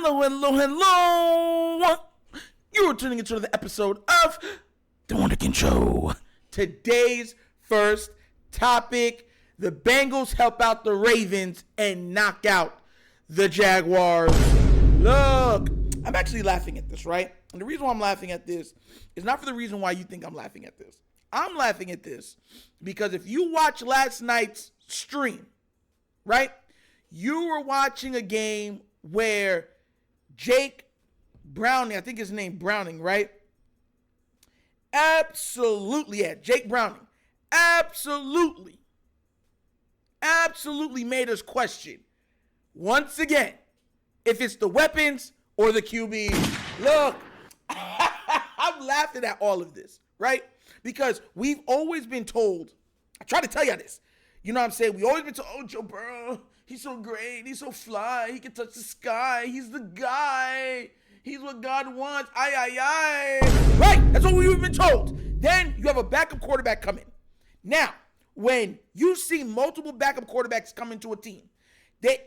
Hello, hello, hello. You are tuning into the episode of The Wunderkind Show. Today's first topic, the Bengals help out the Ravens and knock out the Jaguars. Look, I'm actually laughing at this, right? And the reason why I'm laughing at this is not for the reason why you think I'm laughing at this. I'm laughing at this because if you watch last night's stream, right? You were watching a game where Jake Browning, I think his name Browning, right? Absolutely, yeah, Jake Browning. Absolutely made us question, once again, if it's the weapons or the QB. Look, I'm laughing at all of this, right? Because we've always been told, I try to tell you this, you know what I'm saying? We always been told, oh, Joe Burrow, he's so great, he's so fly, he can touch the sky, he's the guy, he's what God wants, aye. Right, that's what we've been told. Then you have a backup quarterback coming. Now, when you see multiple backup quarterbacks come into a team, they,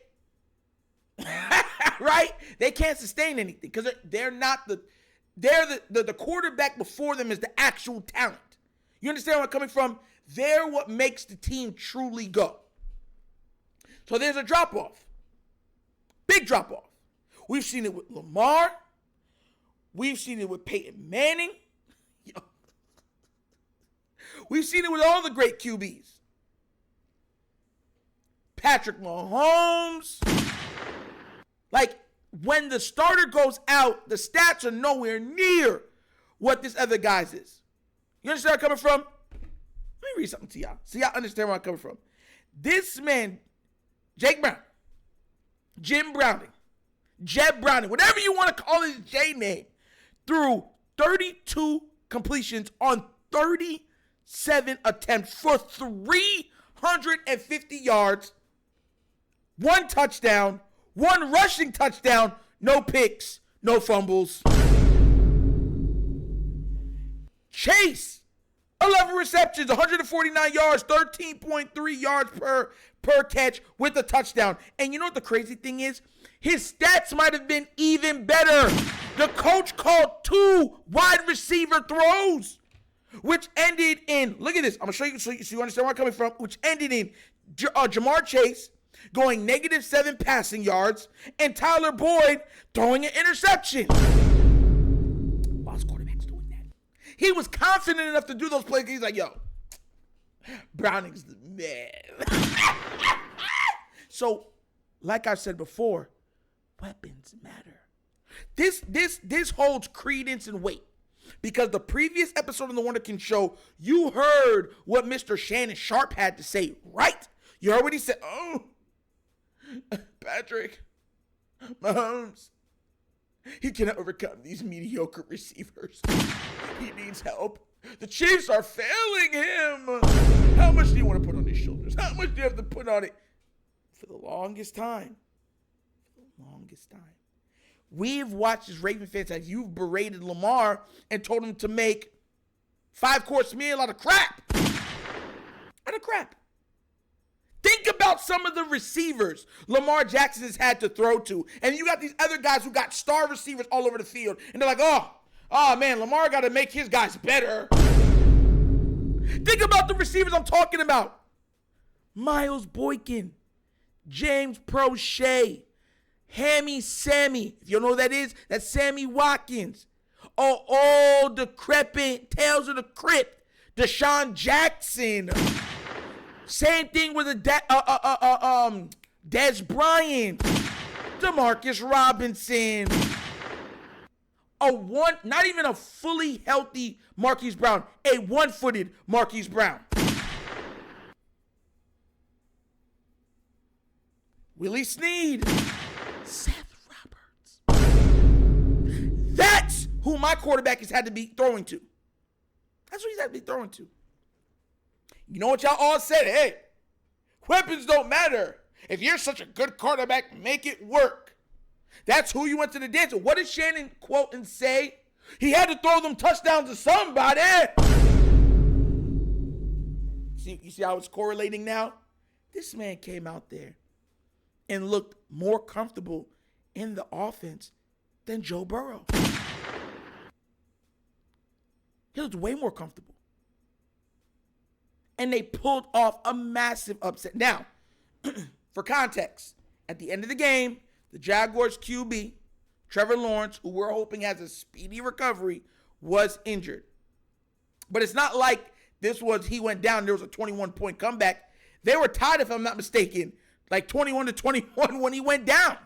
right, they can't sustain anything because they're not the quarterback before them is the actual talent. You understand where I'm coming from? They're what makes the team truly go. So there's a drop-off. Big drop-off. We've seen it with Lamar. We've seen it with Peyton Manning. We've seen it with all the great QBs. Patrick Mahomes. Like, when the starter goes out, the stats are nowhere near what this other guy's is. You understand where I'm coming from? Let me read something to y'all. So y'all understand where I'm coming from. This man, Jake Brown, Jim Browning, Jeb Browning, whatever you want to call his J name, threw 32 completions on 37 attempts for 350 yards, 1 touchdown, 1 rushing touchdown, no picks, no fumbles. Chase, 11 receptions, 149 yards, 13.3 yards per catch with a touchdown. And you know what the crazy thing is? His stats might have been even better. The coach called 2 wide receiver throws, which ended in, look at this, I'm going to show you so you understand where I'm coming from, which ended in Jamar Chase going -7 passing yards and Tyler Boyd throwing an interception. Why is quarterbacks doing that? He was confident enough to do those plays. He's like, yo, Browning's the man. So, like I said before, weapons matter. This holds credence and weight. Because the previous episode of The Wunderkind Show, you heard what Mr. Shannon Sharp had to say, right? You heard what he said. Oh, Patrick Mahomes, he cannot overcome these mediocre receivers. He needs help. The Chiefs are failing him. How much do you want to put on his shoulders? How much do you have to put on it? For the longest time. We've watched as Raven fans as you've berated Lamar and told him to make 5-course meal out of crap. Think about some of the receivers Lamar Jackson has had to throw to. And you got these other guys who got star receivers all over the field. And they're like, oh man, Lamar got to make his guys better. Think about the receivers I'm talking about. Miles Boykin, James Prochet, Hammy Sammy. If you don't know who that is, that's Sammy Watkins. All decrepit, Tales of the Crypt, Deshaun Jackson. Same thing with Des Bryant, Demarcus Robinson. Not even a fully healthy Marquise Brown, a one-footed Marquise Brown. Willie Snead, Seth Roberts. That's who my quarterback has had to be throwing to. That's what he's had to be throwing to. You know what y'all all said? Hey, weapons don't matter. If you're such a good quarterback, make it work. That's who you went to the dance with. What did Shannon quote and say? He had to throw them touchdowns to somebody. You see how it's correlating now? This man came out there and looked more comfortable in the offense than Joe Burrow. He looked way more comfortable. And they pulled off a massive upset. Now, for context, at the end of the game, the Jaguars QB, Trevor Lawrence, who we're hoping has a speedy recovery, was injured. But it's not like he went down, there was a 21-point comeback. They were tied, if I'm not mistaken, like 21-21 when he went down.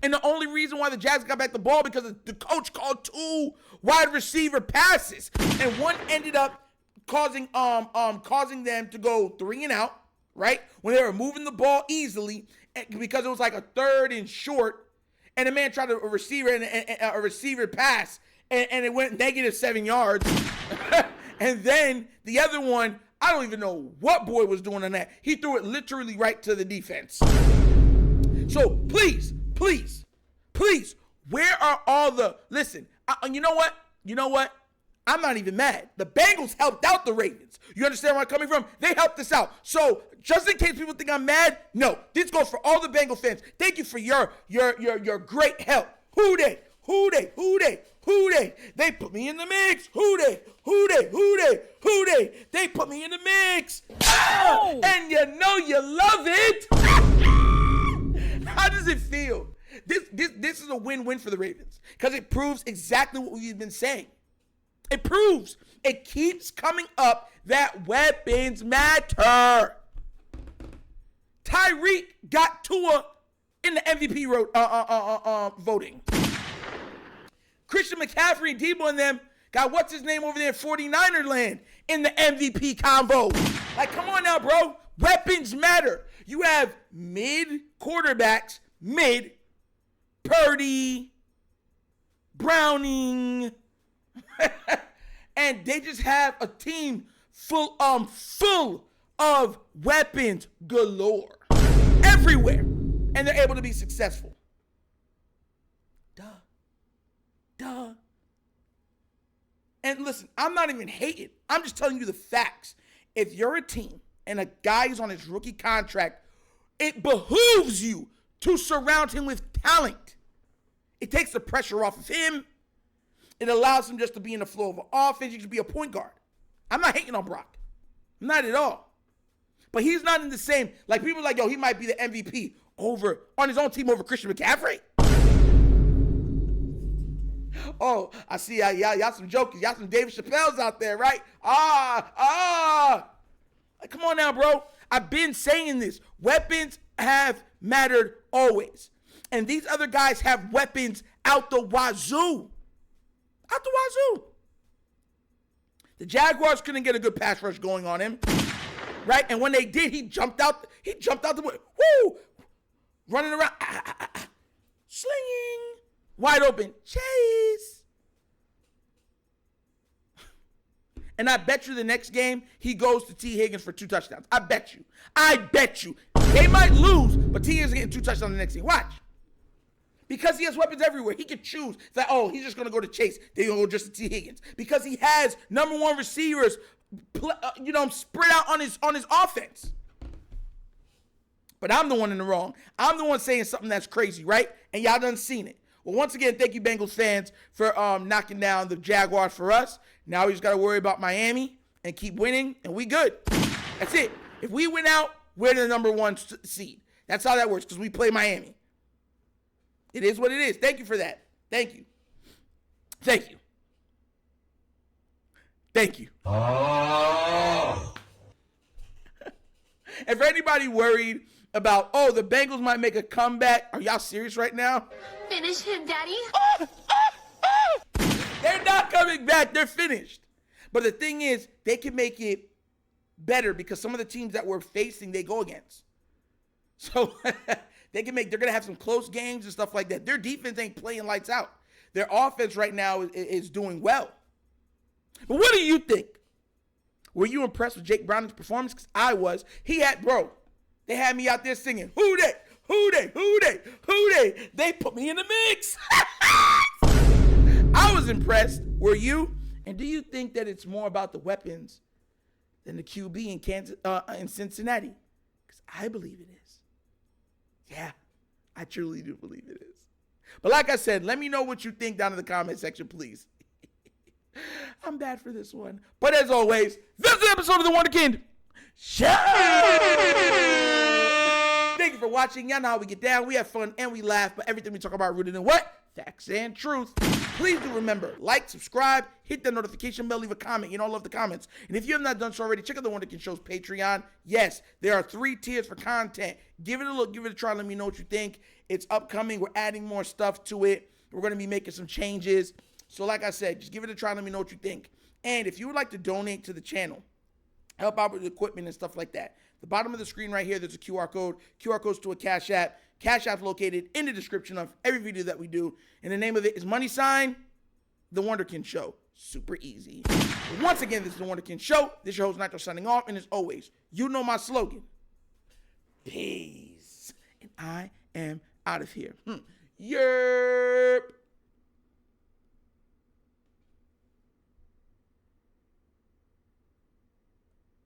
And the only reason why the Jags got back the ball because the coach called 2 wide receiver passes, and one ended up causing them to go 3 and out, right? When they were moving the ball easily, because it was like a 3rd and short, and the man tried a receiver pass, and it went -7 yards. And then the other one, I don't even know what boy was doing on that. He threw it literally right to the defense. So please, where are all the, listen, you know what? I'm not even mad. The Bengals helped out the Ravens. You understand where I'm coming from? They helped us out. So just in case people think I'm mad, no, this goes for all the Bengal fans. Thank you for your great help. Who they? They put me in the mix. Who they? They put me in the mix. Oh! And you know you love it. How does it feel? This is a win-win for the Ravens because it proves exactly what we've been saying. It keeps coming up that weapons matter. Tyreek got Tua in the MVP voting. Christian McCaffrey and Debo and them got what's his name over there in 49er land in the MVP convo. Like, come on now, bro. Weapons matter. You have mid quarterbacks, Purdy, Browning, and they just have a team full of weapons galore everywhere, and they're able to be successful. Duh. And listen, I'm not even hating. I'm just telling you the facts. If you're a team and a guy is on his rookie contract, it behooves you to surround him with talent. It takes the pressure off of him. It allows him just to be in the flow of an offense. He should be a point guard. I'm not hating on Brock. Not at all. But he's not in the same, like people are like, yo, he might be the MVP on his own team over Christian McCaffrey. Oh, I see y'all some jokers. Y'all some David Chappelle's out there, right? Like, come on now, bro. I've been saying this. Weapons have mattered always. And these other guys have weapons out the wazoo. The Jaguars couldn't get a good pass rush going on him, right? And when they did, he jumped out the way. Woo! Running around. Slinging. Wide open. Chase. And I bet you the next game, he goes to T. Higgins for 2 touchdowns. I bet you. They might lose, but T. Higgins is getting 2 touchdowns the next game. Watch. Because he has weapons everywhere. He can choose that, he's just going to go to Chase. They're going to go just to T. Higgins. Because he has number 1 receivers, spread out on his offense. But I'm the one in the wrong. I'm the one saying something that's crazy, right? And y'all done seen it. Well, once again, thank you, Bengals fans, for knocking down the Jaguars for us. Now we just got to worry about Miami and keep winning, and we good. That's it. If we win out, we're the number 1 seed. That's how that works, because we play Miami. It is what it is. Thank you for that. Thank you. Oh. And for anybody worried about, the Bengals might make a comeback, are y'all serious right now? Finish him, Daddy. They're not coming back. They're finished. But the thing is, they can make it better because some of the teams that we're facing, they go against. So they're going to have some close games and stuff like that. Their defense ain't playing lights out. Their offense right now is doing well. But what do you think? Were you impressed with Jake Browning's performance? Because I was. They had me out there singing, who they? They put me in the mix. I was impressed. Were you? And do you think that it's more about the weapons than the QB in Cincinnati? Because I believe it is. Yeah, I truly do believe it is. But like I said, let me know what you think down in the comment section, please. I'm bad for this one. But as always, this is the episode of The Wunderkind Show. Thank you for watching. Y'all know how we get down. We have fun and we laugh, but everything we talk about rooted in what? Facts and truth. Please do remember, like, subscribe, hit the notification bell, leave a comment. You know, I love the comments. And if you have not done so already, check out the Wunderkind Show's Patreon. Yes, there are 3 tiers for content. Give it a look, give it a try, let me know what you think. It's upcoming. We're adding more stuff to it. We're going to be making some changes. So like I said, just give it a try, let me know what you think. And if you would like to donate to the channel, help out with equipment and stuff like that, the bottom of the screen right here, there's a QR code. QR code's to a Cash App. Cash App's located in the description of every video that we do. And the name of it is $, The Wunderkind Show. Super easy. Once again, this is The Wunderkind Show. This is your host, Nitro, signing off. And as always, you know my slogan. Peace. And I am out of here. Yerp.